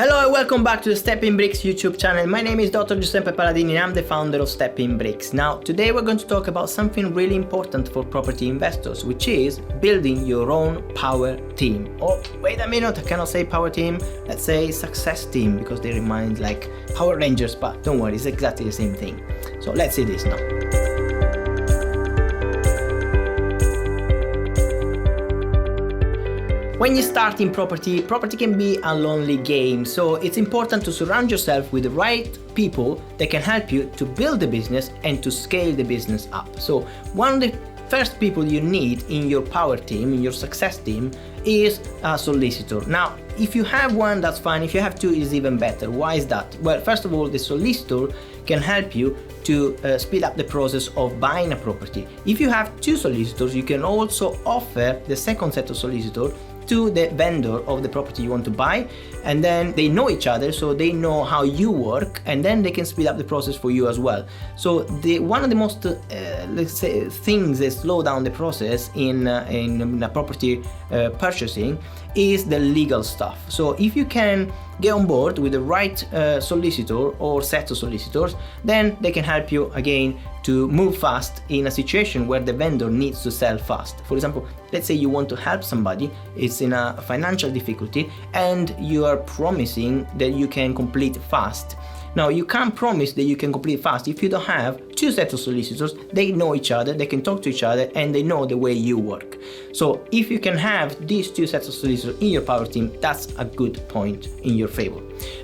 Hello and welcome back to the Stepping Bricks YouTube channel. My name is Dr. Giuseppe Paladini and I'm the founder of Stepping Bricks. Now, today we're going to talk about something really important for property investors, which is building your own power team. Oh, wait a minute, I cannot say power team. Let's say success team because they remind like Power Rangers, but don't worry, it's exactly the same thing. So let's see this now. When you start in property can be a lonely game, so it's important to surround yourself with the right people that can help you to build the business and to scale the business up. So one of the first people you need in your power team, in your success team, is a solicitor. Now, if you have one, that's fine. If you have two, it's even better. Why is that? Well, first of all, the solicitor can help you to speed up the process of buying a property. If you have two solicitors, you can also offer the second set of solicitors to the vendor of the property you want to buy, and then they know each other, so they know how you work, and then they can speed up the process for you as well. So one of the most let's say things that slow down the process in a property purchasing is the legal stuff. So if you can get on board with the right solicitor or set of solicitors, then they can help you again to move fast in a situation where the vendor needs to sell fast. For example, let's say you want to help somebody, it's in a financial difficulty, and you are promising that you can complete fast. Now, you can't promise that you can complete fast if you don't have two sets of solicitors. They know each other, they can talk to each other, and they know the way you work. So if you can have these two sets of solicitors in your power team, that's a good point in your favor.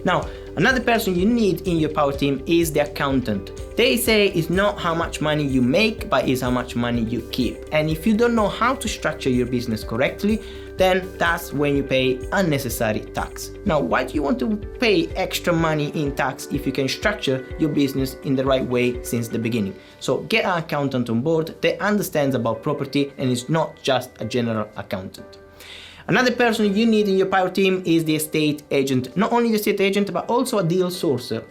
Now, another person you need in your power team is the accountant. They say it's not how much money you make, but it's how much money you keep. And if you don't know how to structure your business correctly, then that's when you pay unnecessary tax. Now, why do you want to pay extra money in tax if you can structure your business in the right way since the beginning? So get an accountant on board that understands about property and is not just a general accountant. Another person you need in your power team is the estate agent. Not only the estate agent, but also a deal sourcer.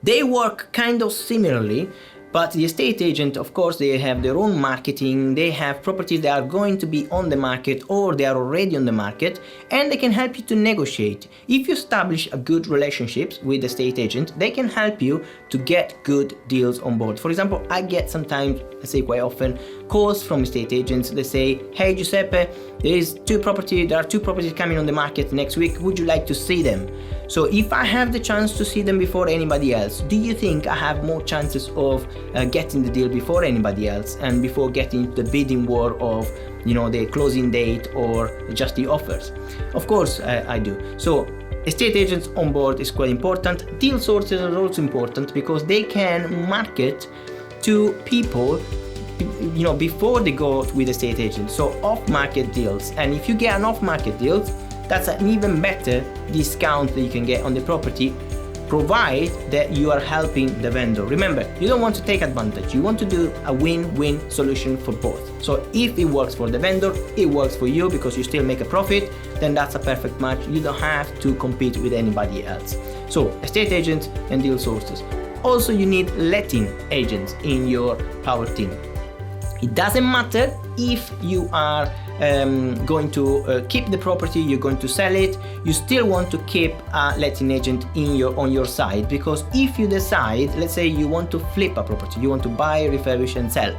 They work kind of similarly, but the estate agent, of course, they have their own marketing, they have properties that are going to be on the market or they are already on the market, and they can help you to negotiate. If you establish a good relationships with the estate agent, they can help you to get good deals on board. For example, I get sometimes, I say quite often, calls from estate agents. They say, hey Giuseppe, there are two properties coming on the market next week, would you like to see them? So if I have the chance to see them before anybody else, do you think I have more chances of getting the deal before anybody else and before getting into the bidding war of, you know, the closing date or just the offers? Of course I do. So estate agents on board is quite important. Deal sources are also important because they can market to people, you know, before they go with estate agents. So off-market deals. And if you get an off-market deal, that's an even better discount that you can get on the property, provide that you are helping the vendor. Remember, you don't want to take advantage. You want to do a win-win solution for both. So if it works for the vendor, it works for you because you still make a profit, then that's a perfect match. You don't have to compete with anybody else. So estate agents and deal sources. Also, you need letting agents in your power team. It doesn't matter if you are going to keep the property, you're going to sell it, you still want to keep a letting agent on your side, because if you decide, let's say you want to flip a property, you want to buy, refurbish and sell,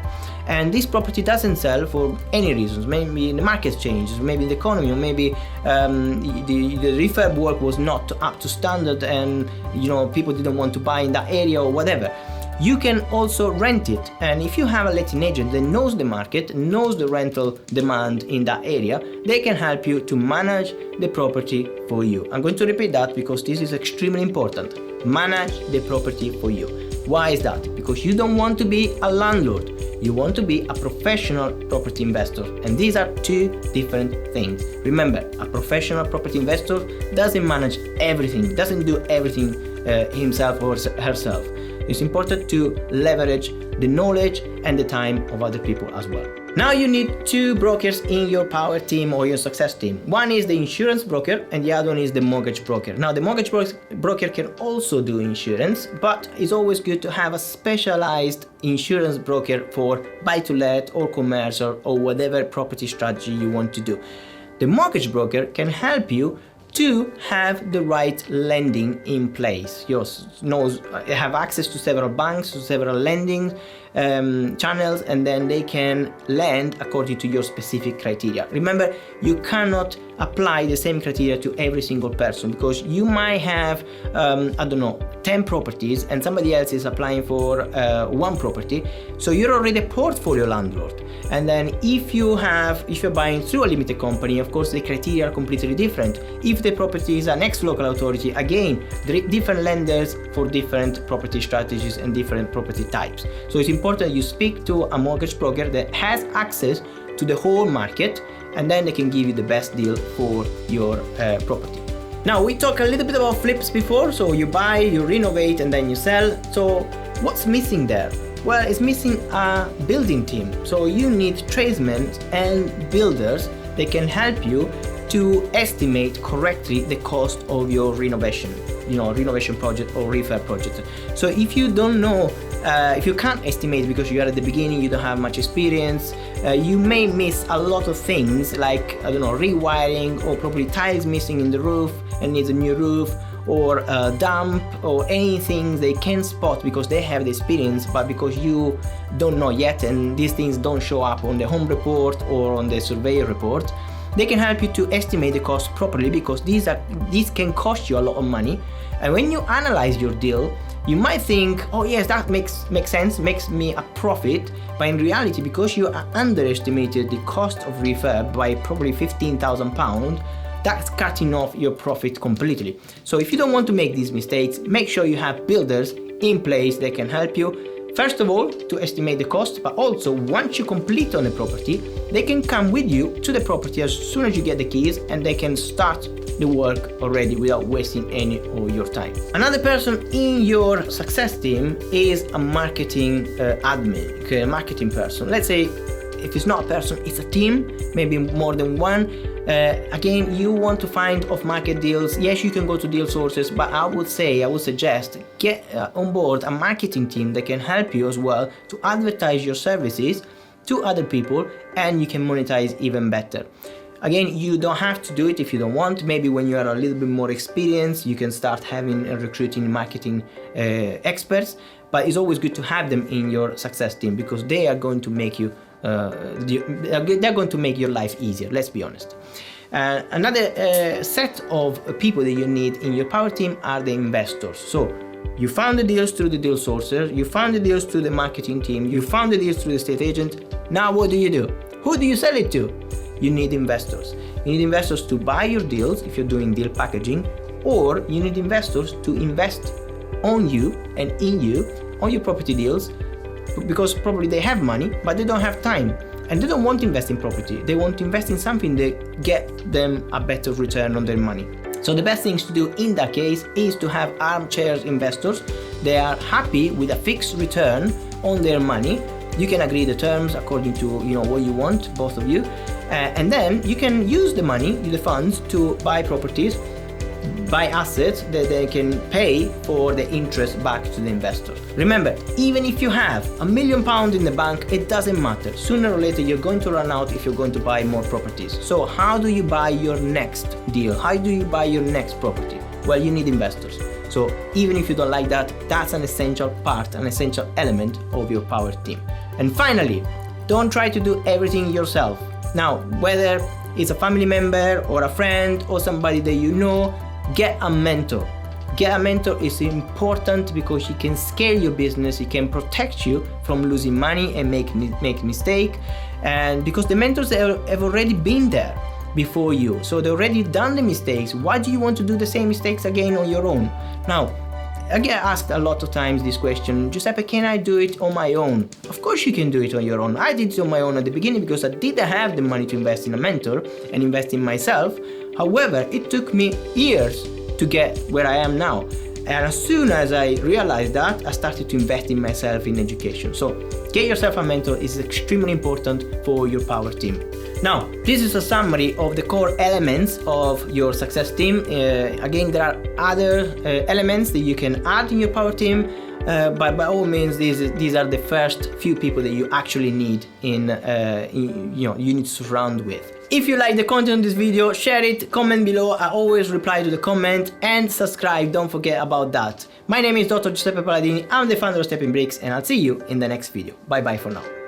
and this property doesn't sell for any reasons, maybe the market changes, maybe the economy, or maybe the refurb work was not up to standard and, you know, people didn't want to buy in that area or whatever. You can also rent it, and if you have a letting agent that knows the market, knows the rental demand in that area, they can help you to manage the property for you. I'm going to repeat that because this is extremely important. Manage the property for you. Why is that? Because you don't want to be a landlord. You want to be a professional property investor, and these are two different things. Remember, a professional property investor doesn't manage everything, doesn't do everything himself or herself. It's important to leverage the knowledge and the time of other people as well. Now you need two brokers in your power team or your success team. One is the insurance broker and the other one is the mortgage broker. Now the mortgage broker can also do insurance, but it's always good to have a specialized insurance broker for buy-to-let or commercial or whatever property strategy you want to do. The mortgage broker can help you to have the right lending in place. You have access to several banks, to several lending channels, and then they can lend according to your specific criteria. Remember, you cannot apply the same criteria to every single person, because you might have 10 properties and somebody else is applying for one property, so you're already a portfolio landlord. And then if you're buying through a limited company, of course the criteria are completely different. If the property is an ex-local authority, again, different lenders for different property strategies and different property types. So it's important you speak to a mortgage broker that has access to the whole market, and then they can give you the best deal for your property. Now, we talked a little bit about flips before, so you buy, you renovate, and then you sell. So what's missing there? Well, it's missing a building team. So you need tradesmen and builders that can help you to estimate correctly the cost of your renovation project or refurb project. So if you don't know, if you can't estimate because you are at the beginning, you don't have much experience, you may miss a lot of things like, rewiring, or probably tiles missing in the roof and needs a new roof, or damp, or anything they can spot because they have the experience, but because you don't know yet and these things don't show up on the home report or on the surveyor report, they can help you to estimate the cost properly, because these can cost you a lot of money. And when you analyze your deal, you might think, oh yes, that makes sense, makes me a profit. But in reality, because you underestimated the cost of refurb by probably £15,000, that's cutting off your profit completely. So if you don't want to make these mistakes, make sure you have builders in place that can help you. First of all, to estimate the cost, but also once you complete on the property, they can come with you to the property as soon as you get the keys, and they can start the work already without wasting any of your time. Another person in your success team is a marketing admin, a marketing person. Let's say if it's not a person, it's a team, maybe more than one. Again, you want to find off-market deals. Yes, you can go to deal sources, but I would suggest get on board a marketing team that can help you as well to advertise your services to other people, and you can monetize even better. Again, you don't have to do it if you don't want. Maybe when you are a little bit more experienced, you can start having and recruiting marketing experts, but it's always good to have them in your success team, because they are going to make you they're going to make your life easier, let's be honest. Another set of people that you need in your power team are the investors. So you found the deals through the deal sourcer, you found the deals through the marketing team, you found the deals through the estate agent. Now what do? Who do you sell it to? You need investors. You need investors to buy your deals if you're doing deal packaging, or you need investors to invest on you and in you on your property deals, because probably they have money but they don't have time, and they don't want to invest in property. They want to invest in something that get them a better return on their money. So the best things to do in that case is to have armchair investors. They are happy with a fixed return on their money. You can agree the terms according to what you want, both of you, and then you can use the money, the funds, to buy properties, buy assets that they can pay for the interest back to the investors. Remember, even if you have £1 million in the bank, it doesn't matter. Sooner or later you're going to run out if you're going to buy more properties. So how do you buy your next deal? How do you buy your next property? Well, you need investors. So even if you don't like that, that's an essential part, an essential element of your power team. And finally, don't try to do everything yourself. Now, whether it's a family member or a friend or somebody that you know, get a mentor. Get a mentor is important because he can scale your business, he can protect you from losing money and make mistake. And because the mentors have already been there before you, so they've already done the mistakes. Why do you want to do the same mistakes again on your own? Now, I get asked a lot of times this question, Giuseppe, can I do it on my own? Of course you can do it on your own. I did it on my own at the beginning because I didn't have the money to invest in a mentor and invest in myself. However, it took me years to get where I am now. And as soon as I realized that, I started to invest in myself in education. So get yourself a mentor is extremely important for your power team. Now, this is a summary of the core elements of your success team. Again, there are other elements that you can add in your power team, but by all means, these are the first few people that you actually need you need to surround with. If you like the content of this video, share it, comment below. I always reply to the comment, and subscribe, don't forget about that. My name is Dr. Giuseppe Paladini, I'm the founder of Stepping Bricks, and I'll see you in the next video. Bye bye for now.